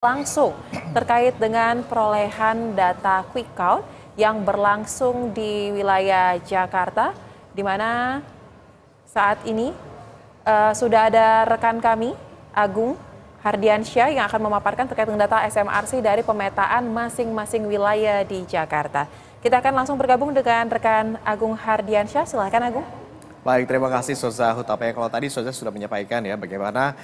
Langsung terkait dengan perolehan data quick count yang berlangsung di wilayah Jakarta, di mana saat ini sudah ada rekan kami, Agung Hardiansyah, yang akan memaparkan terkait dengan data SMRC dari pemetaan masing-masing wilayah di Jakarta. Kita akan langsung bergabung dengan rekan Agung Hardiansyah. Silakan, Agung. Baik, terima kasih Soza Hutapaya. Kalau tadi Soza sudah menyampaikan ya bagaimana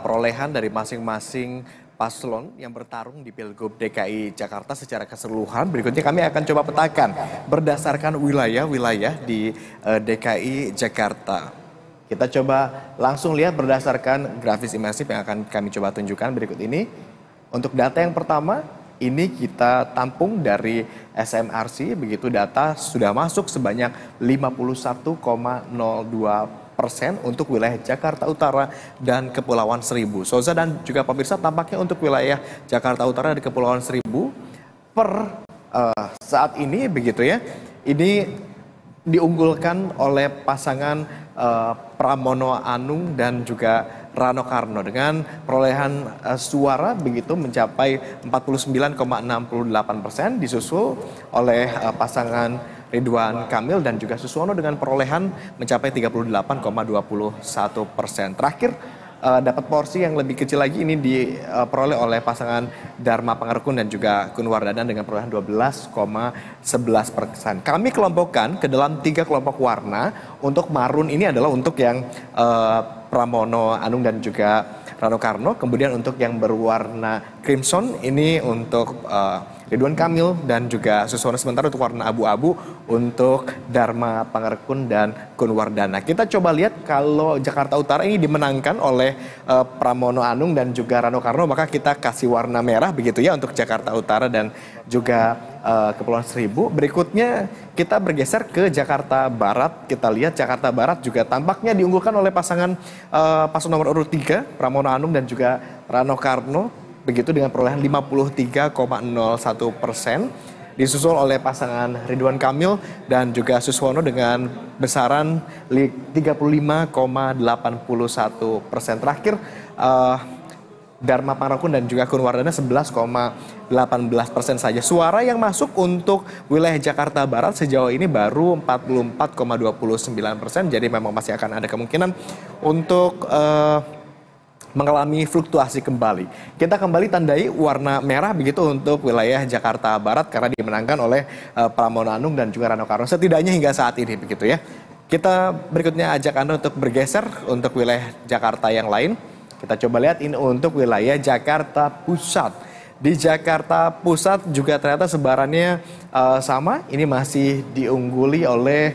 perolehan dari masing-masing paslon yang bertarung di Pilgub DKI Jakarta secara keseluruhan. Berikutnya kami akan coba petakan berdasarkan wilayah-wilayah di DKI Jakarta. Kita coba langsung lihat berdasarkan grafis imersif yang akan kami coba tunjukkan berikut ini. Untuk data yang pertama, ini kita tampung dari SMRC, begitu data sudah masuk sebanyak 51,02% untuk wilayah Jakarta Utara dan Kepulauan Seribu. Soza dan juga pemirsa, tampaknya untuk wilayah Jakarta Utara dan Kepulauan Seribu per saat ini begitu ya, ini diunggulkan oleh pasangan Pramono Anung dan juga Rano Karno dengan perolehan suara begitu mencapai 49,68%, disusul oleh pasangan Ridwan Kamil dan juga Suswono dengan perolehan mencapai 38,21%. Terakhir dapat porsi yang lebih kecil lagi ini diperoleh oleh pasangan Dharma Pangerkun dan juga Kun Wardana dengan perolehan 12,11%. Kami kelompokkan ke dalam 3 kelompok warna. Untuk marun ini adalah untuk yang Pramono Anung dan juga Rano Karno. Kemudian untuk yang berwarna crimson ini untuk Ridwan Kamil dan juga Suswono. Sementara untuk warna abu-abu untuk Dharma Pangerkun dan Kun Wardana. Kita coba lihat kalau Jakarta Utara ini dimenangkan oleh Pramono Anung dan juga Rano Karno, maka kita kasih warna merah begitu ya untuk Jakarta Utara dan juga Kepulauan Seribu. Berikutnya kita bergeser ke Jakarta Barat. Kita lihat Jakarta Barat juga tampaknya diunggulkan oleh pasangan paslon nomor urut 3, Pramono Anung dan juga Rano Karno, begitu dengan perolehan 53,01%, disusul oleh pasangan Ridwan Kamil dan juga Suswono dengan besaran 35,81%. Terakhir Dharma Pangerkun dan juga Kun Wardana 11,18% saja. Suara yang masuk untuk wilayah Jakarta Barat sejauh ini baru 44,29%, jadi memang masih akan ada kemungkinan untuk mengalami fluktuasi kembali. Kita kembali tandai warna merah begitu untuk wilayah Jakarta Barat karena dimenangkan oleh Pramono Anung dan juga Rano Karno setidaknya hingga saat ini begitu ya. Kita berikutnya ajak Anda untuk bergeser untuk wilayah Jakarta yang lain. Kita coba lihat ini untuk wilayah Jakarta Pusat. Di Jakarta Pusat juga ternyata sebarannya sama, ini masih diungguli oleh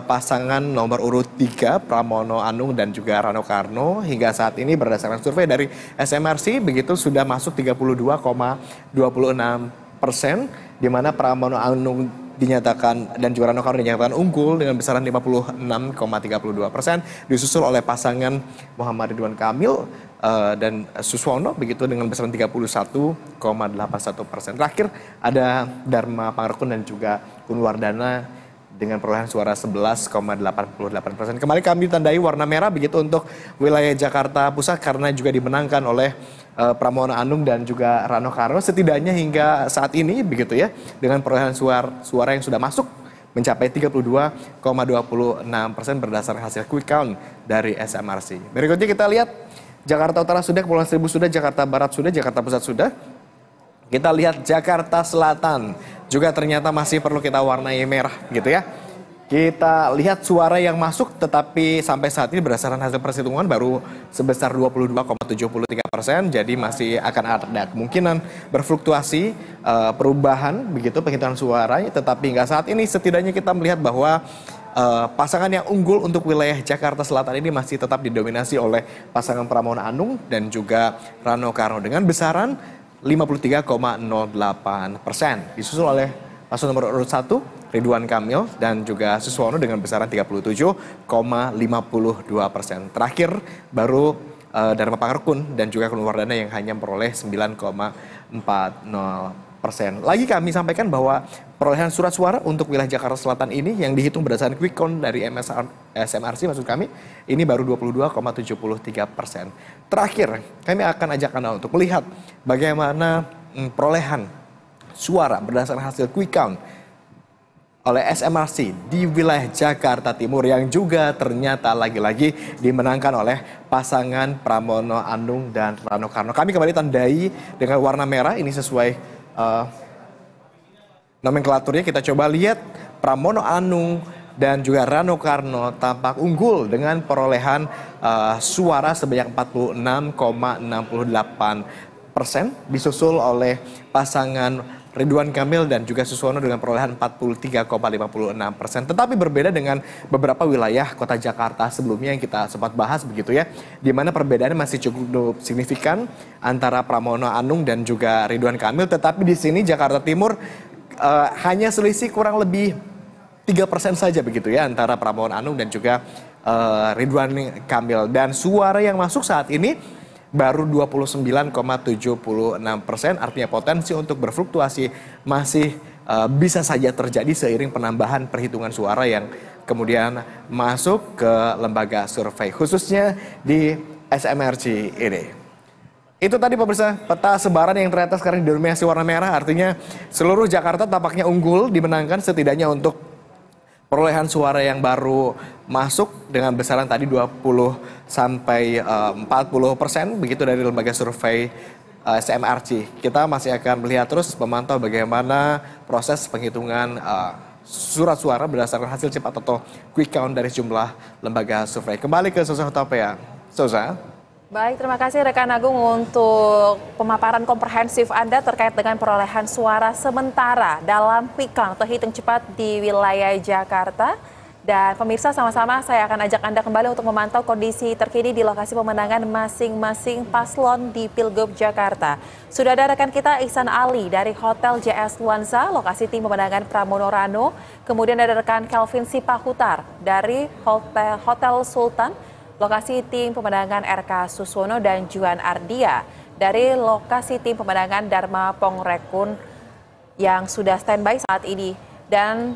pasangan nomor urut 3 Pramono Anung dan juga Rano Karno. Hingga saat ini berdasarkan survei dari SMRC begitu sudah masuk 32,26%, di mana Pramono Anung dinyatakan dan juga Rano Karno dinyatakan unggul dengan besaran 56,32%, disusul oleh pasangan Muhammad Ridwan Kamil dan Suswono begitu dengan besaran 31,81%. Terakhir ada Dharma Pangerkun dan juga Kun Wardana dengan perolehan suara 11,88%. Kembali kami tandai warna merah begitu untuk wilayah Jakarta Pusat karena juga dimenangkan oleh Pramono Anung dan juga Rano Karno setidaknya hingga saat ini begitu ya, dengan perolehan suara yang sudah masuk mencapai 32,26% berdasarkan hasil quick count dari SMRC. Berikutnya kita lihat Jakarta Utara sudah, Kepulauan Seribu sudah, Jakarta Barat sudah, Jakarta Pusat sudah. Kita lihat Jakarta Selatan juga ternyata masih perlu kita warnai merah gitu ya. Kita lihat suara yang masuk tetapi sampai saat ini berdasarkan hasil perhitungan baru sebesar 22,73%, jadi masih akan ada kemungkinan berfluktuasi perubahan begitu penghitungan suaranya, tetapi hingga saat ini setidaknya kita melihat bahwa pasangan yang unggul untuk wilayah Jakarta Selatan ini masih tetap didominasi oleh pasangan Pramono Anung dan juga Rano Karno dengan besaran 53,08%, disusul oleh paslon nomor urut 1 Ridwan Kamil dan juga Suswono dengan besaran 37,52%. Terakhir baru Dharma Pangerkun dan juga Kun Wardana yang hanya memperoleh 9,40%. Lagi kami sampaikan bahwa perolehan surat suara untuk wilayah Jakarta Selatan ini yang dihitung berdasarkan quick count dari SMRC maksud kami, ini baru 22,73%. Terakhir, kami akan ajak Anda untuk melihat bagaimana perolehan suara berdasarkan hasil quick count oleh SMRC di wilayah Jakarta Timur yang juga ternyata lagi-lagi dimenangkan oleh pasangan Pramono Anung dan Rano Karno. Kami kembali tandai dengan warna merah, ini sesuai nomenklaturnya. Kita coba lihat Pramono Anung dan juga Rano Karno tampak unggul dengan perolehan suara sebanyak 46,68%, disusul oleh pasangan Ridwan Kamil dan juga Suswono dengan perolehan 43,56%. Tetapi berbeda dengan beberapa wilayah kota Jakarta sebelumnya yang kita sempat bahas begitu ya, di mana perbedaannya masih cukup signifikan antara Pramono Anung dan juga Ridwan Kamil. Tetapi di sini Jakarta Timur hanya selisih kurang lebih 3% saja begitu ya antara Pramono Anung dan juga Ridwan Kamil. Dan suara yang masuk saat ini baru 29,76%, artinya potensi untuk berfluktuasi masih bisa saja terjadi seiring penambahan perhitungan suara yang kemudian masuk ke lembaga survei, khususnya di SMRC ini. Itu tadi pemirsa peta sebaran yang ternyata sekarang didominasi warna merah, artinya seluruh Jakarta tampaknya unggul, dimenangkan setidaknya untuk perolehan suara yang baru masuk dengan besaran tadi 20 sampai 40% begitu dari lembaga survei SMRC. Kita masih akan melihat terus memantau bagaimana proses penghitungan surat suara berdasarkan hasil cepat atau quick count dari jumlah lembaga survei. Kembali ke Sosa Hutapea. Sosa. Baik, terima kasih rekan Agung untuk pemaparan komprehensif Anda terkait dengan perolehan suara sementara dalam quick count atau hitung cepat di wilayah Jakarta. Dan pemirsa, sama-sama saya akan ajak Anda kembali untuk memantau kondisi terkini di lokasi pemenangan masing-masing paslon di Pilgub Jakarta. Sudah ada rekan kita Ihsan Ali dari Hotel JS Nuansa, lokasi tim pemenangan Pramono Rano. Kemudian ada rekan Kelvin Sipahutar dari Hotel Sultan, lokasi tim pemenangan RK Suswono, dan Juan Ardia dari lokasi tim pemenangan Dharma Pongrekun yang sudah standby saat ini. Dan